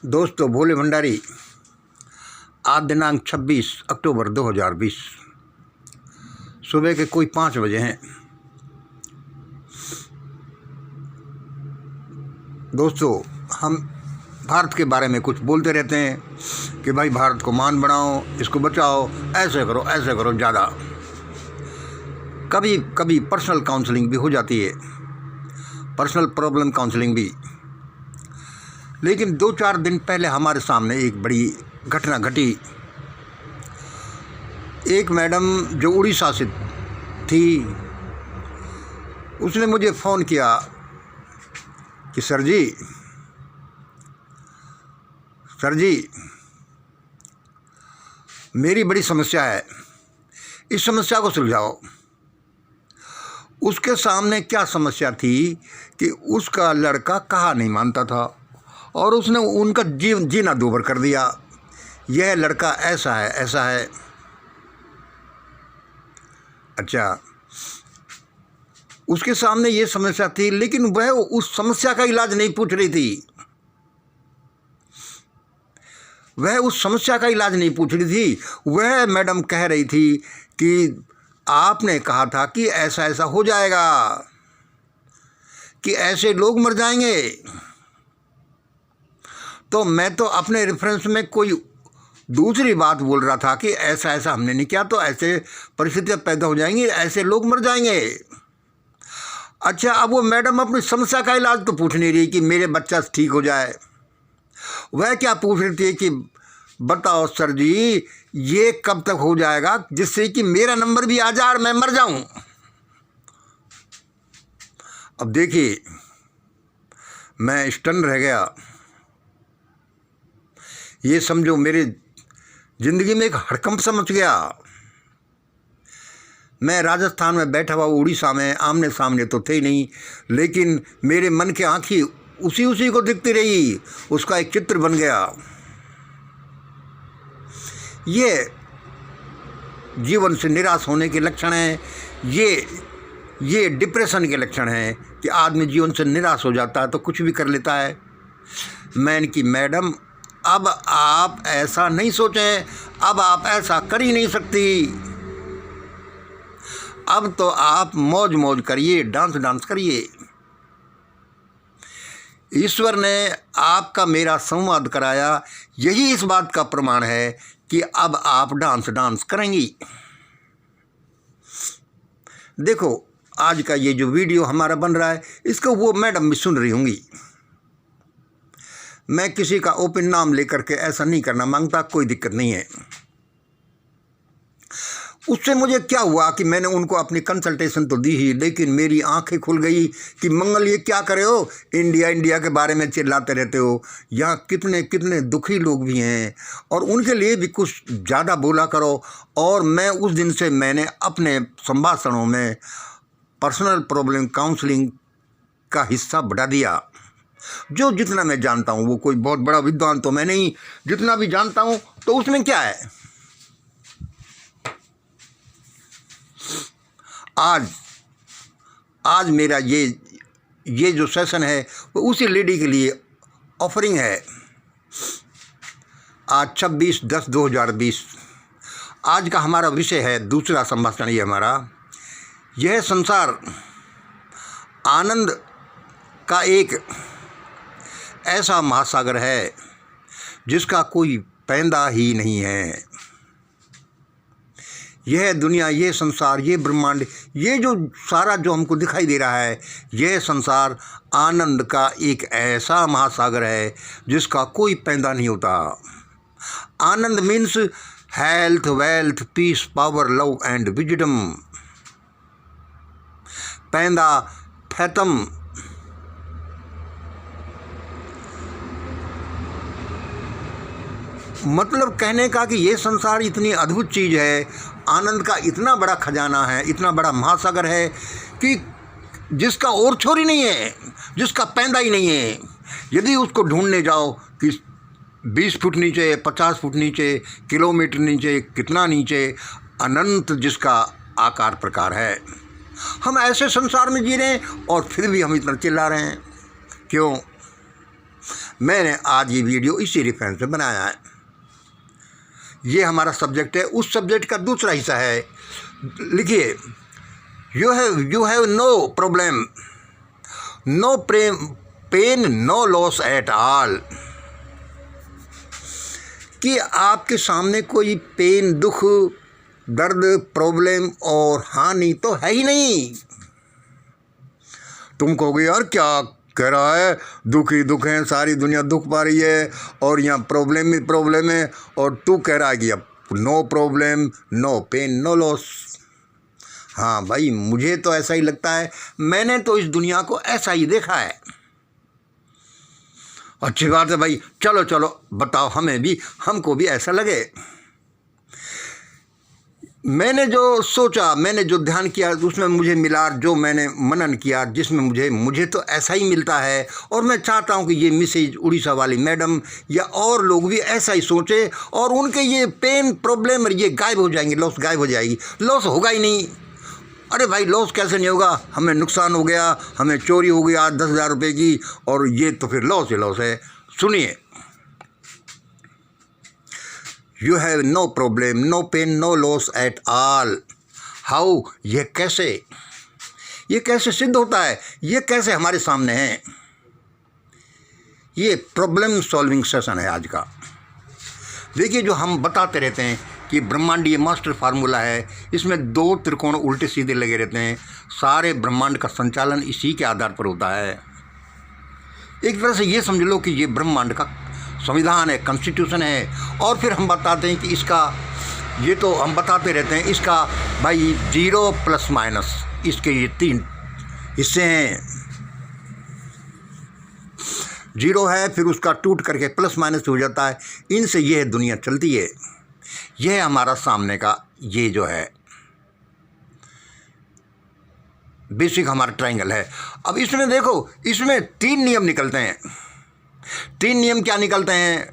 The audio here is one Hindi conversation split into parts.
दोस्तों, भोले भंडारी। आज दिनांक 26 अक्टूबर 2020 सुबह के कोई 5 बजे हैं। दोस्तों, हम भारत के बारे में कुछ बोलते रहते हैं कि भाई भारत को महान बनाओ, इसको बचाओ, ऐसे करो ज़्यादा। कभी कभी पर्सनल काउंसलिंग भी हो जाती है, पर्सनल प्रॉब्लम काउंसलिंग भी। लेकिन 2-4 दिन पहले हमारे सामने एक बड़ी घटना घटी। एक मैडम जो उड़ीसा से थी, उसने मुझे फ़ोन किया कि सर जी मेरी बड़ी समस्या है, इस समस्या को सुलझाओ। उसके सामने क्या समस्या थी कि उसका लड़का कहा नहीं मानता था और उसने उनका जीना दूभर कर दिया। यह लड़का ऐसा है। अच्छा, उसके सामने ये समस्या थी, लेकिन वह उस समस्या का इलाज नहीं पूछ रही थी। वह मैडम कह रही थी कि आपने कहा था कि ऐसा हो जाएगा, कि ऐसे लोग मर जाएंगे। तो मैं तो अपने रेफरेंस में कोई दूसरी बात बोल रहा था कि ऐसा हमने नहीं किया, तो ऐसे परिस्थितियां पैदा हो जाएंगी, ऐसे लोग मर जाएंगे। अच्छा, अब वो मैडम अपनी समस्या का इलाज तो पूछ नहीं रही कि मेरे बच्चा ठीक हो जाए। वह क्या पूछ रही थी कि बताओ सर जी, ये कब तक हो जाएगा जिससे कि मेरा नंबर भी आ जाए और मैं मर जाऊं। अब देखिए, मैं स्टन रह गया। ये समझो मेरे ज़िंदगी में एक हड़कंप सा मच गया। मैं राजस्थान में बैठा हुआ, उड़ीसा में आमने सामने तो थे नहीं, लेकिन मेरे मन की आँखें उसी को दिखती रही, उसका एक चित्र बन गया। ये जीवन से निराश होने के लक्षण हैं, ये डिप्रेशन के लक्षण हैं कि आदमी जीवन से निराश हो जाता है तो कुछ भी कर लेता है। मैंने कि मैडम, अब आप ऐसा नहीं सोचें, अब आप ऐसा कर ही नहीं सकती। अब तो आप मौज करिए, डांस करिए। ईश्वर ने आपका मेरा संवाद कराया, यही इस बात का प्रमाण है कि अब आप डांस करेंगी। देखो, आज का ये जो वीडियो हमारा बन रहा है, इसको वो मैडम भी सुन रही होंगी। मैं किसी का ओपन नाम लेकर के ऐसा नहीं करना मांगता, कोई दिक्कत नहीं है। उससे मुझे क्या हुआ कि मैंने उनको अपनी कंसल्टेशन तो दी ही, लेकिन मेरी आंखें खुल गई कि मंगल, ये क्या करे हो, इंडिया के बारे में चिल्लाते रहते हो। यहाँ कितने दुखी लोग भी हैं और उनके लिए भी कुछ ज़्यादा बोला करो। और मैं उस दिन से मैंने अपने संभाषणों में पर्सनल प्रॉब्लम काउंसलिंग का हिस्सा बढ़ा दिया। जो जितना मैं जानता हूँ, वो कोई बहुत बड़ा विद्वान तो मैं नहीं, जितना भी जानता हूँ तो उसमें क्या है। आज मेरा ये जो सेशन है वो उसी लेडी के लिए ऑफरिंग है। आज 26/10/2020 आज का हमारा विषय है, दूसरा संभाषण ये हमारा। यह संसार आनंद का एक ऐसा महासागर है जिसका कोई पैंदा ही नहीं है। यह दुनिया, ये संसार, ये ब्रह्मांड, ये जो सारा जो हमको दिखाई दे रहा है, यह संसार आनंद का एक ऐसा महासागर है जिसका कोई पैंदा नहीं होता। आनंद means health, wealth, peace, power, love and wisdom. पैंदा, फैतम, मतलब कहने का कि ये संसार इतनी अद्भुत चीज़ है, आनंद का इतना बड़ा खजाना है, इतना बड़ा महासागर है कि जिसका और छोर ही नहीं है, जिसका पैंदा ही नहीं है। यदि उसको ढूंढने जाओ कि 20 फुट नीचे, 50 फुट नीचे, किलोमीटर नीचे, कितना नीचे, अनंत जिसका आकार प्रकार है। हम ऐसे संसार में जी रहे हैं और फिर भी हम इतना चिल्ला रहे हैं, क्यों? मैंने आज ये वीडियो इसी रेफरेंस से बनाया है। ये हमारा सब्जेक्ट है, उस सब्जेक्ट का दूसरा हिस्सा है। लिखिए, you have no problem, no pain, no loss at all. कि आपके सामने कोई पेन, दुख, दर्द, प्रॉब्लम और हानि तो है ही नहीं। तुम कहोगे यार क्या कह रहा है, दुख ही दुख है, सारी दुनिया दुख पा रही है और यहाँ प्रॉब्लम ही प्रॉब्लम है, और तू कह रहा है कि अब no problem, no pain, no loss. हाँ भाई, मुझे तो ऐसा ही लगता है, मैंने तो इस दुनिया को ऐसा ही देखा है। अच्छी बात है भाई, चलो चलो बताओ, हमको भी ऐसा लगे। मैंने जो सोचा, मैंने जो ध्यान किया, उसमें मुझे मिला, जो मैंने मनन किया, जिसमें मुझे तो ऐसा ही मिलता है। और मैं चाहता हूं कि ये मिसेज उड़ीसा वाली मैडम या और लोग भी ऐसा ही सोचे और उनके ये पेन, प्रॉब्लम ये गायब हो जाएंगे, लॉस गायब हो जाएगी। लॉस होगा ही नहीं। अरे भाई, लॉस कैसे नहीं होगा? हमें नुकसान हो गया, हमें चोरी हो गया 10,000 रुपये की, और ये तो फिर लॉस ही लॉस है। सुनिए, you have no problem, no pain, no loss at all. How? ये कैसे सिद्ध होता है? ये कैसे हमारे सामने है? ये प्रॉब्लम सॉल्विंग सेशन है आज का। देखिए, जो हम बताते रहते हैं कि ब्रह्मांड ये मास्टर फार्मूला है, इसमें 2 त्रिकोण उल्टे सीधे लगे रहते हैं। सारे ब्रह्मांड का संचालन इसी के आधार पर होता है। एक तरह से ये समझ लो कि ये ब्रह्मांड का संविधान है, कॉन्स्टिट्यूशन है। और फिर हम बताते हैं कि इसका, ये तो हम बताते रहते हैं, इसका भाई 0 प्लस माइनस, इसके ये 3 हिस्से हैं। 0 है, फिर उसका टूट करके प्लस माइनस हो जाता है। इनसे यह दुनिया चलती है। यह हमारा सामने का ये जो है बेसिक हमारा ट्रायंगल है। अब इसमें देखो, इसमें 3 नियम निकलते हैं। 3 नियम क्या निकलते हैं?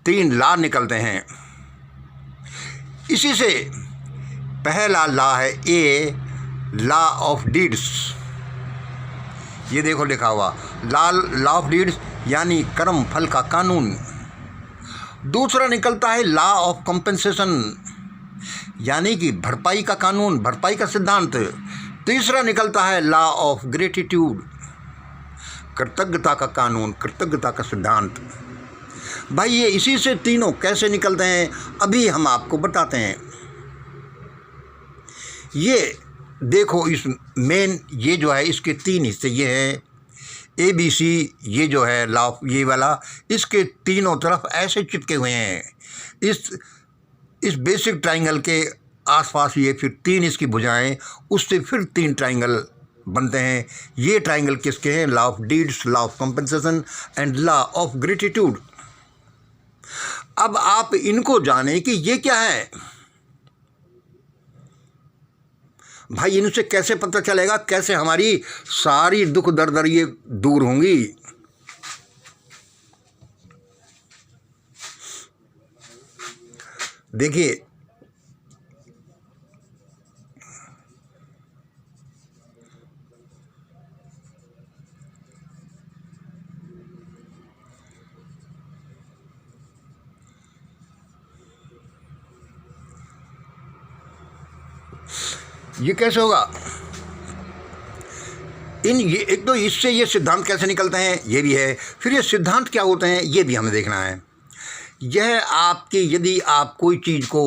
3 लॉ निकलते हैं। इसी से पहला लॉ है ए, लॉ ऑफ डीड्स। ये देखो लिखा हुआ, लॉ ऑफ डीड्स यानी कर्म फल का कानून। दूसरा निकलता है लॉ ऑफ कंपेंसेशन, यानी कि भरपाई का कानून, भरपाई का सिद्धांत। तीसरा निकलता है लॉ ऑफ ग्रेटिट्यूड, कृतज्ञता का कानून, कृतज्ञता का सिद्धांत। भाई, ये इसी से तीनों कैसे निकलते हैं अभी हम आपको बताते हैं। ये देखो, इस मेन ये जो है, इसके 3 हिस्से ये हैं ABC। ये जो है लॉ, ये वाला, इसके तीनों तरफ ऐसे चिपके हुए हैं। इस बेसिक ट्रायंगल के आसपास ये फिर 3 इसकी भुजाएं, उससे फिर 3 ट्रायंगल बनते हैं। ये ट्रायंगल किसके हैं? Law of deeds, law of compensation and law of gratitude. अब आप इनको जाने कि ये क्या है। भाई, इनसे कैसे पता चलेगा, कैसे हमारी सारी दुख दर्द ये दूर होंगी? देखिए, ये कैसे होगा? ये एक तो इससे ये सिद्धांत कैसे निकलते हैं ये भी है, फिर ये सिद्धांत क्या होते हैं ये भी हमें देखना है। यह आपके, यदि आप कोई चीज़ को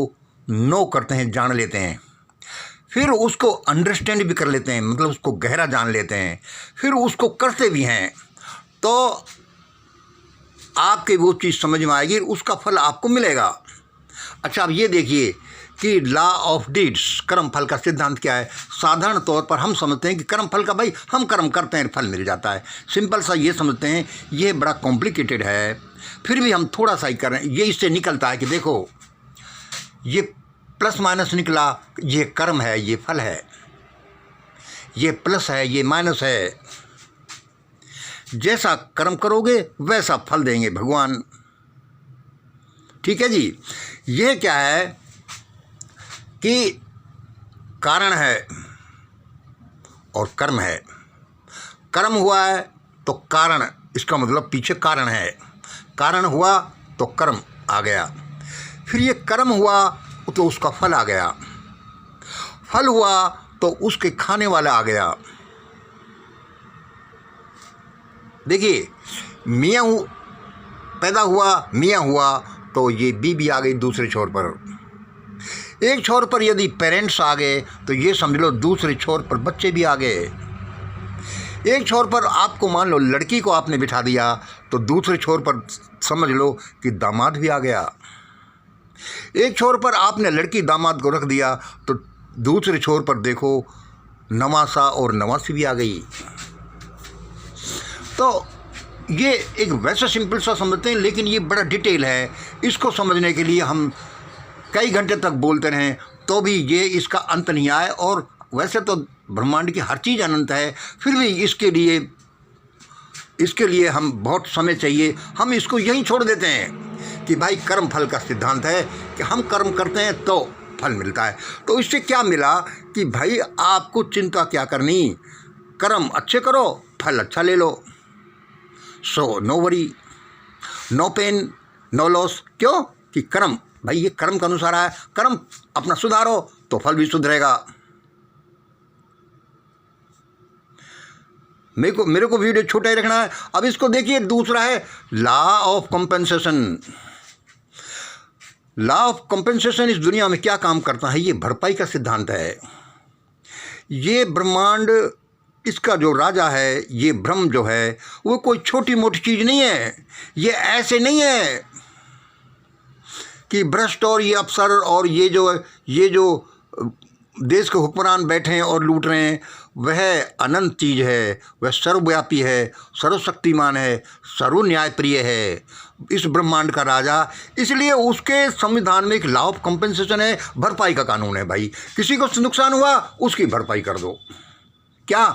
नो करते हैं, जान लेते हैं, फिर उसको अंडरस्टैंड भी कर लेते हैं, मतलब उसको गहरा जान लेते हैं, फिर उसको करते भी हैं, तो आपके वो चीज़ समझ में आएगी, उसका फल आपको मिलेगा। अच्छा, अब ये देखिए कि लॉ ऑफ डीड्स, कर्म फल का सिद्धांत क्या है। साधारण तौर पर हम समझते हैं कि कर्म फल का, भाई हम कर्म करते हैं, फल मिल जाता है। सिंपल सा ये समझते हैं। ये बड़ा कॉम्प्लिकेटेड है, फिर भी हम थोड़ा सा ही कर रहे हैं। ये इससे निकलता है कि देखो, ये प्लस माइनस निकला, ये कर्म है, ये फल है, ये प्लस है, ये माइनस है। जैसा कर्म करोगे वैसा फल देंगे भगवान। ठीक है जी। ये क्या है कि कारण है और कर्म है। कर्म हुआ है तो कारण, इसका मतलब पीछे कारण है। कारण हुआ तो कर्म आ गया, फिर ये कर्म हुआ तो उसका फल आ गया, फल हुआ तो उसके खाने वाला आ गया। देखिए, मियाँ पैदा हुआ, मियाँ हुआ तो ये बीबी आ गई दूसरे छोर पर। एक छोर पर यदि पेरेंट्स आ गए तो ये समझ लो दूसरे छोर पर बच्चे भी आ गए। एक छोर पर आपको मान लो लड़की को आपने बिठा दिया तो दूसरे छोर पर समझ लो कि दामाद भी आ गया। एक छोर पर आपने लड़की दामाद को रख दिया तो दूसरे छोर पर देखो नवासा और नवासी भी आ गई। तो ये एक वैसा सिंपल सा समझते हैं, लेकिन ये बड़ा डिटेल है। इसको समझने के लिए हम कई घंटे तक बोलते रहें तो भी ये इसका अंत नहीं आए। और वैसे तो ब्रह्मांड की हर चीज़ अनंत है, फिर भी इसके लिए हम बहुत समय चाहिए। हम इसको यहीं छोड़ देते हैं कि भाई कर्म फल का सिद्धांत है कि हम कर्म करते हैं तो फल मिलता है। तो इससे क्या मिला कि भाई आपको चिंता क्या करनी, कर्म अच्छे करो, फल अच्छा ले लो। So no worry, no pain, no loss. क्यों कि कर्म भाई ये कर्म के अनुसार है। कर्म अपना सुधारो तो फल भी सुधरेगा। मेरे को वीडियो छोटा ही रखना है। अब इसको देखिए, दूसरा है law of compensation. Law of compensation इस दुनिया में क्या काम करता है? ये भरपाई का सिद्धांत है। ये ब्रह्मांड, इसका जो राजा है, ये ब्रह्म जो है, वो कोई छोटी मोटी चीज़ नहीं है। ये ऐसे नहीं है कि भ्रष्ट और ये अफसर और ये जो देश के हुक्मरान बैठे हैं और लूट रहे हैं, वह अनंत चीज़ है, वह सर्वव्यापी है, सर्वशक्तिमान है, सर्व न्यायप्रिय है, इस ब्रह्मांड का राजा। इसलिए उसके संविधान में एक लॉ ऑफ कंपेंसेशन है, भरपाई का कानून है। भाई किसी को नुकसान हुआ उसकी भरपाई कर दो। क्या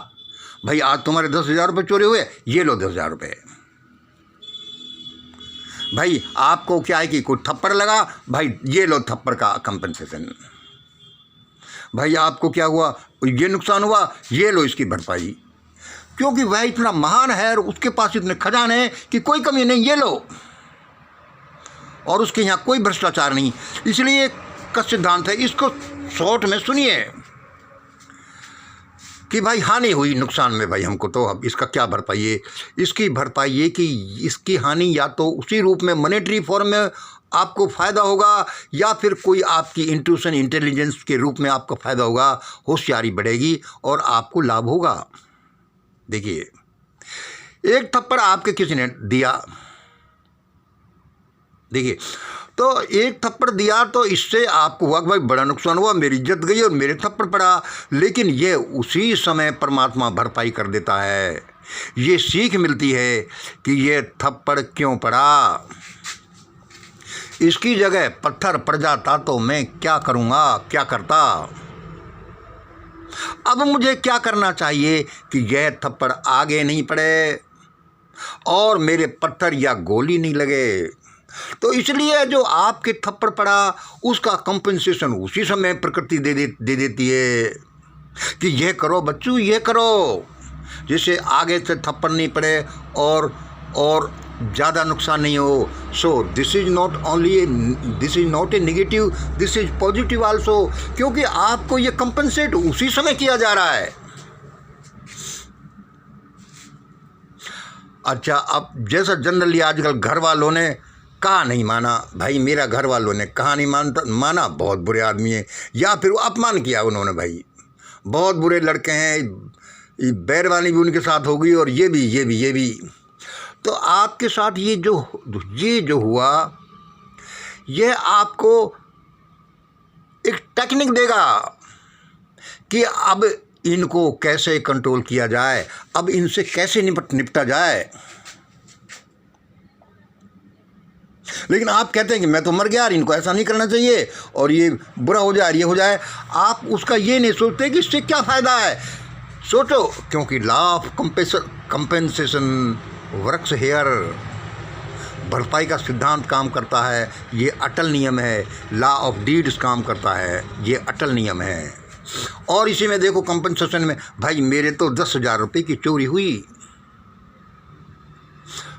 भाई, आज तुम्हारे 10,000 रुपये चोरी हुए, ये लो 10,000 रुपये। भाई आपको क्या है कि कोई थप्पड़ लगा, भाई ये लो थप्पड़ का कंपेंसेशन। भाई आपको क्या हुआ, ये नुकसान हुआ, ये लो इसकी भरपाई। क्योंकि वह इतना महान है और उसके पास इतने खजाने हैं कि कोई कमी नहीं, ये लो। और उसके यहाँ कोई भ्रष्टाचार नहीं। इसलिए का सिद्धांत है। इसको शॉर्ट में सुनिए कि भाई हानि हुई नुकसान में, भाई हमको तो अब इसका क्या भरपाई है? इसकी भरपाई ये कि इसकी हानि या तो उसी रूप में मॉनेटरी फॉर्म में आपको फ़ायदा होगा, या फिर कोई आपकी इंट्यूशन इंटेलिजेंस के रूप में आपका फ़ायदा होगा, होशियारी बढ़ेगी और आपको लाभ होगा। देखिए, एक थप्पड़ आपके किसी ने दिया, देखिए तो एक थप्पड़ दिया तो इससे आपको हुआ कि भाई बड़ा नुकसान हुआ, मेरी इज्जत गई और मेरे थप्पड़ पड़ा। लेकिन ये उसी समय परमात्मा भरपाई कर देता है। ये सीख मिलती है कि ये थप्पड़ क्यों पड़ा। इसकी जगह पत्थर पड़ जाता तो मैं क्या करूँगा, क्या करता। अब मुझे क्या करना चाहिए कि यह थप्पड़ आगे नहीं पड़े और मेरे पत्थर या गोली नहीं लगे। तो इसलिए जो आपके थप्पड़ पड़ा उसका कंपनसेशन उसी समय प्रकृति दे देती है कि यह करो बच्चों, ये करो, जिससे आगे से थप्पड़ नहीं पड़े और ज़्यादा नुकसान नहीं हो। So this is not a negative, this is positive also, क्योंकि आपको ये कंपनसेट उसी समय किया जा रहा है। अच्छा, अब जैसा जनरली आजकल घर वालों ने कहा नहीं माना, भाई मेरा घर वालों ने कहा नहीं माना, बहुत बुरे आदमी है, या फिर अपमान किया उन्होंने, भाई बहुत बुरे लड़के हैं, बैरवानी भी उनके साथ हो गई और ये भी। तो आपके साथ ये जो हुआ, ये आपको एक टेक्निक देगा कि अब इनको कैसे कंट्रोल किया जाए, अब इनसे कैसे निपटा जाए। लेकिन आप कहते हैं कि मैं तो मर गया, इनको ऐसा नहीं करना चाहिए और ये बुरा हो जाए, ये हो जाए। आप उसका ये नहीं सोचते कि इससे क्या फ़ायदा है। सोचो, क्योंकि law of compensation works here, भरपाई का सिद्धांत काम करता है, ये अटल नियम है। लॉ ऑफ डीड्स काम करता है, ये अटल नियम है। और इसी में देखो कंपेंसेशन में, भाई मेरे तो 10,000 रुपये की चोरी हुई,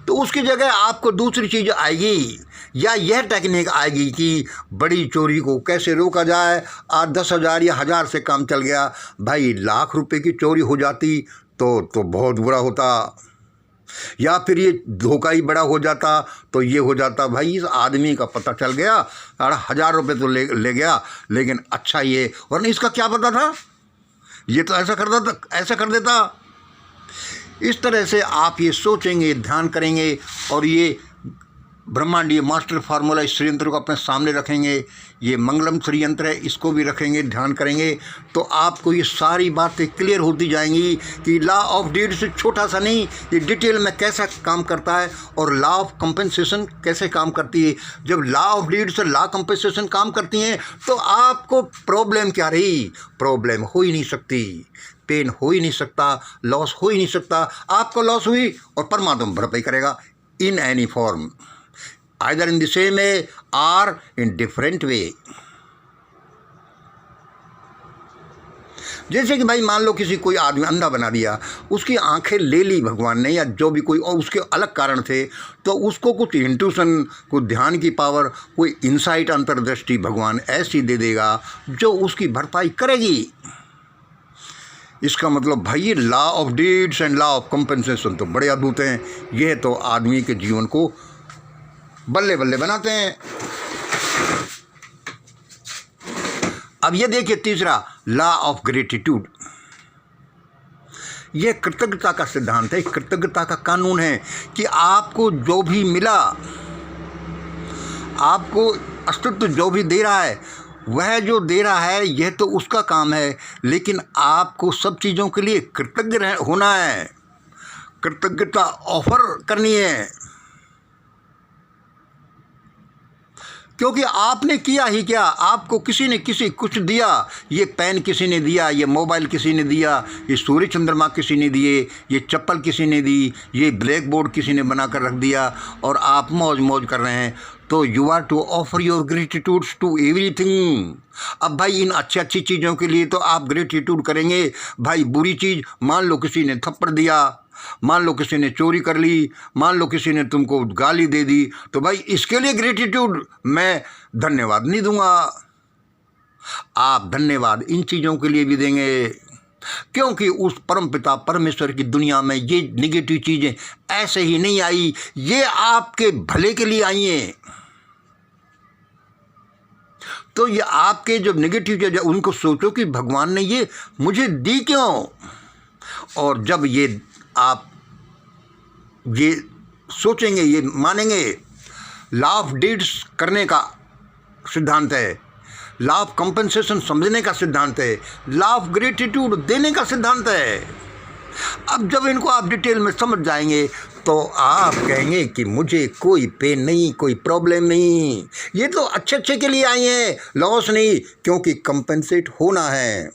तो तो उसकी जगह आपको दूसरी चीज़ आएगी, या यह टेक्निक आएगी कि बड़ी चोरी को कैसे रोका जाए। आज 10,000 या 1,000 से काम चल गया, भाई लाख रुपए की चोरी हो जाती तो बहुत बुरा होता, या फिर ये धोखा ही बड़ा हो जाता तो ये हो जाता, भाई इस आदमी का पता चल गया, 1,000 रुपये तो ले गया, लेकिन अच्छा ये, वरना इसका क्या पता था, ये तो ऐसा कर देता। इस तरह से आप ये सोचेंगे, ध्यान करेंगे और ये ब्रह्मांडीय मास्टर फार्मूला इस षड्यंत्र को अपने सामने रखेंगे, ये मंगलम षड्यंत्र है, इसको भी रखेंगे, ध्यान करेंगे, तो आपको ये सारी बातें क्लियर होती जाएंगी कि लॉ ऑफ डीड से छोटा सा नहीं, ये डिटेल में कैसा काम करता है और लॉ ऑफ कंपनसेशन कैसे काम करती है। जब लॉ ऑफ डीड से लॉ कंपनसेशन काम करती हैं तो आपको प्रॉब्लम क्या रही, प्रॉब्लम हो ही नहीं सकती, पेन हो ही नहीं सकता, लॉस हो ही नहीं सकता। आपको लॉस हुई और परमात्मा भरपाई करेगा in any form, either in the same way or in different way। जैसे कि भाई मान लो किसी कोई आदमी अंधा बना दिया, उसकी आंखें ले ली भगवान ने या जो भी कोई, और उसके अलग कारण थे, तो उसको कुछ इंट्यूशन, कुछ ध्यान की पावर, कोई इंसाइट, अंतर्दृष्टि भगवान ऐसी दे देगा जो उसकी भरपाई करेगी। इसका मतलब भाई ये law of deeds and law of compensation तो बड़े अद्भुत हैं, यह तो आदमी के जीवन को बल्ले बल्ले बनाते हैं। अब ये देखिए तीसरा, लॉ ऑफ ग्रेटिट्यूड। यह कृतज्ञता का सिद्धांत है, कृतज्ञता का कानून है कि आपको जो भी मिला, आपको अस्तित्व जो भी दे रहा है, वह जो दे रहा है यह तो उसका काम है, लेकिन आपको सब चीज़ों के लिए कृतज्ञ होना है, कृतज्ञता ऑफर करनी है, क्योंकि आपने किया ही क्या, आपको किसी ने कुछ दिया, ये पेन किसी ने दिया, ये मोबाइल किसी ने दिया, ये सूर्य चंद्रमा किसी ने दिए, ये चप्पल किसी ने दी, ये ब्लैक बोर्ड किसी ने बना कर रख दिया, और आप मौज कर रहे हैं। तो you are to offer your gratitudes to everything. अब भाई इन अच्छी चीज़ों के लिए तो आप ग्रेटिट्यूड करेंगे। भाई बुरी चीज़, मान लो किसी ने थप्पड़ दिया, मान लो किसी ने चोरी कर ली, मान लो किसी ने तुमको गाली दे दी, तो भाई इसके लिए ग्रेटिट्यूड मैं धन्यवाद नहीं दूंगा। आप धन्यवाद इन चीज़ों के लिए भी देंगे, क्योंकि उस परमपिता परमेश्वर की दुनिया में ये निगेटिव चीज़ें ऐसे ही नहीं आई, ये आपके भले के लिए आई हैं। तो ये आपके जो नेगेटिव चीज़ें, उनको सोचो कि भगवान ने ये मुझे दी क्यों, और जब ये आप ये सोचेंगे, ये मानेंगे, लॉ ऑफ डीड्स करने का सिद्धांत है, लॉ ऑफ कंपनसेशन समझने का सिद्धांत है, लॉ ऑफ ग्रेटिट्यूड देने का सिद्धांत है। अब जब इनको आप डिटेल में समझ जाएंगे तो आप कहेंगे कि मुझे कोई पेन नहीं, कोई प्रॉब्लम नहीं, ये तो अच्छे के लिए आई हैं, लॉस नहीं, क्योंकि कंपनसेट होना है।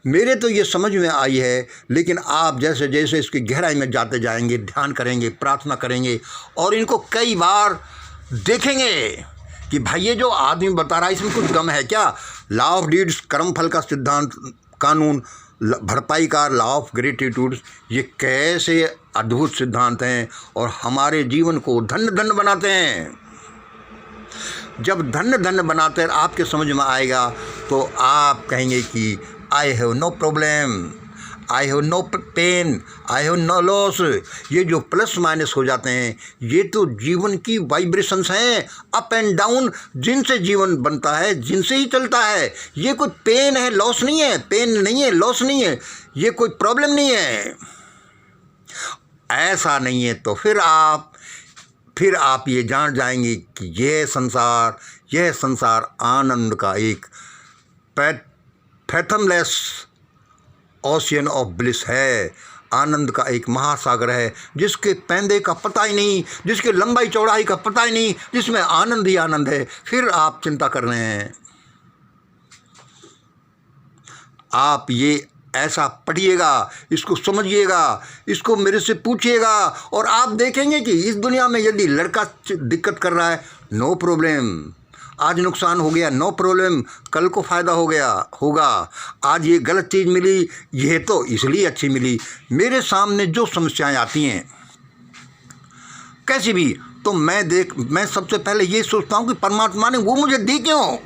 मेरे तो ये समझ में आई है, लेकिन आप जैसे जैसे इसकी गहराई में जाते जाएंगे, ध्यान करेंगे, प्रार्थना करेंगे और इनको कई बार देखेंगे कि भाई ये जो आदमी बता रहा है इसमें कुछ दम है क्या। लॉ ऑफ डीड्स, कर्मफल का सिद्धांत, कानून, भरपाई का लॉ ऑफ ग्रेटिट्यूड, ये कैसे अद्भुत सिद्धांत हैं और हमारे जीवन को धन्य बनाते हैं। जब धन्य बनाते हैं आपके समझ में आएगा तो आप कहेंगे कि I have no problem, I have no pain, I have no loss. ये जो प्लस माइनस हो जाते हैं ये तो जीवन की वाइब्रेशंस हैं, अप एंड डाउन, जिनसे जीवन बनता है, जिनसे ही चलता है। ये कोई पेन है, लॉस नहीं है, पेन नहीं है, लॉस नहीं है, ये कोई प्रॉब्लम नहीं है। ऐसा नहीं है तो फिर आप ये जान जाएंगे कि यह संसार आनंद का एक फैथमलेस ओशियन ऑफ ब्लिस है, आनंद का एक महासागर है, जिसके पैंदे का पता ही नहीं, जिसके लंबाई चौड़ाई का पता ही नहीं, जिसमें आनंद ही आनंद है। फिर आप चिंता कर रहे हैं। आप ये ऐसा पढ़िएगा, इसको समझिएगा, इसको मेरे से पूछिएगा और आप देखेंगे कि इस दुनिया में यदि लड़का दिक्कत कर रहा है, नो प्रॉब्लम, आज नुकसान हो गया, नो प्रॉब्लम, कल को फ़ायदा होगा। आज ये गलत चीज़ मिली, यह तो इसलिए अच्छी मिली। मेरे सामने जो समस्याएं आती हैं कैसी भी, तो मैं सबसे पहले ये सोचता हूँ कि परमात्मा ने वो मुझे दी क्यों,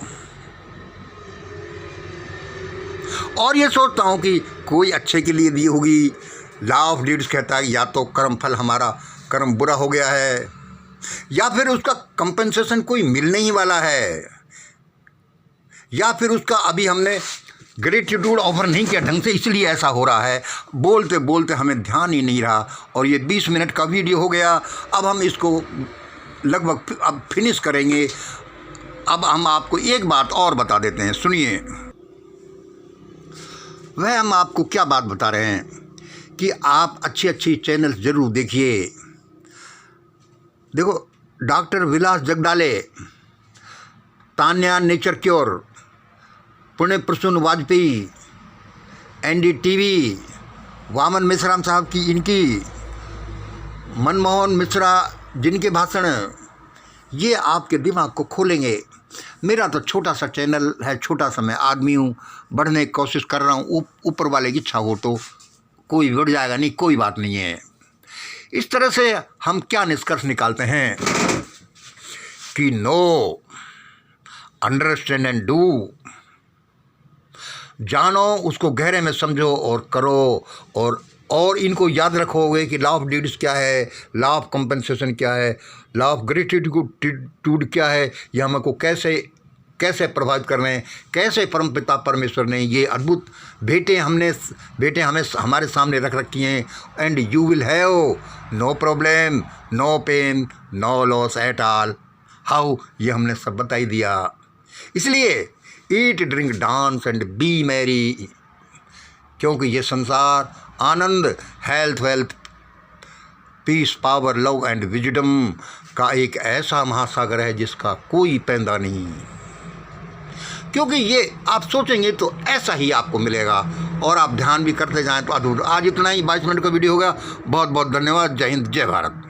और ये सोचता हूँ कि कोई अच्छे के लिए दी होगी। लॉ ऑफ डीड्स कहता है या तो कर्म फल हमारा कर्म बुरा हो गया है, या फिर उसका कंपेंसेशन कोई मिलने ही वाला है, या फिर उसका अभी हमने ग्रेटिट्यूड ऑफर नहीं किया ढंग से, इसलिए ऐसा हो रहा है। बोलते बोलते हमें ध्यान ही नहीं रहा, और ये 20 मिनट का वीडियो हो गया। अब हम इसको लगभग अब फिनिश करेंगे। अब हम आपको एक बात और बता देते हैं, सुनिए। वह हम आपको क्या बात बता रहे हैं कि आप अच्छी अच्छी चैनल ज़रूर देखिए। देखो, डॉक्टर विलास जगदाले, तान्या नेचर क्योर, पुण्य प्रसून वाजपेयी, NDTV, वामन मिश्राम साहब की, इनकी मनमोहन मिश्रा जिनके भाषण, ये आपके दिमाग को खोलेंगे। मेरा तो छोटा सा चैनल है, छोटा सा मैं आदमी हूँ, बढ़ने की कोशिश कर रहा हूँ। ऊपर वाले की इच्छा हो तो कोई बढ़ जाएगा, नहीं कोई बात नहीं है। इस तरह से हम क्या निष्कर्ष निकालते हैं कि नो, अंडरस्टैंड एंड डू। जानो, उसको गहरे में समझो और करो, और इनको याद रखोगे कि लॉ ऑफ डीड्स क्या है, लॉ ऑफ कंपनसेशन क्या है, लॉ ऑफ ग्रेटिट्यूड क्या है, ये हमको कैसे प्रभावित कर रहे हैं, कैसे परमपिता परमेश्वर ने ये अद्भुत भेंटें हमें हमारे सामने रख रखी हैं। And you will have no problem, no pain, no loss at all. How, ये हमने सब बता ही दिया। इसलिए eat drink dance and be merry, क्योंकि ये संसार आनंद, health, wealth, peace, power, love and wisdom का एक ऐसा महासागर है जिसका कोई पैंदा नहीं। क्योंकि ये आप सोचेंगे तो ऐसा ही आपको मिलेगा, और आप ध्यान भी करते जाएं तो अद्भुत। आज इतना ही, 22 मिनट का वीडियो होगा। बहुत बहुत धन्यवाद। जय हिंद, जय भारत।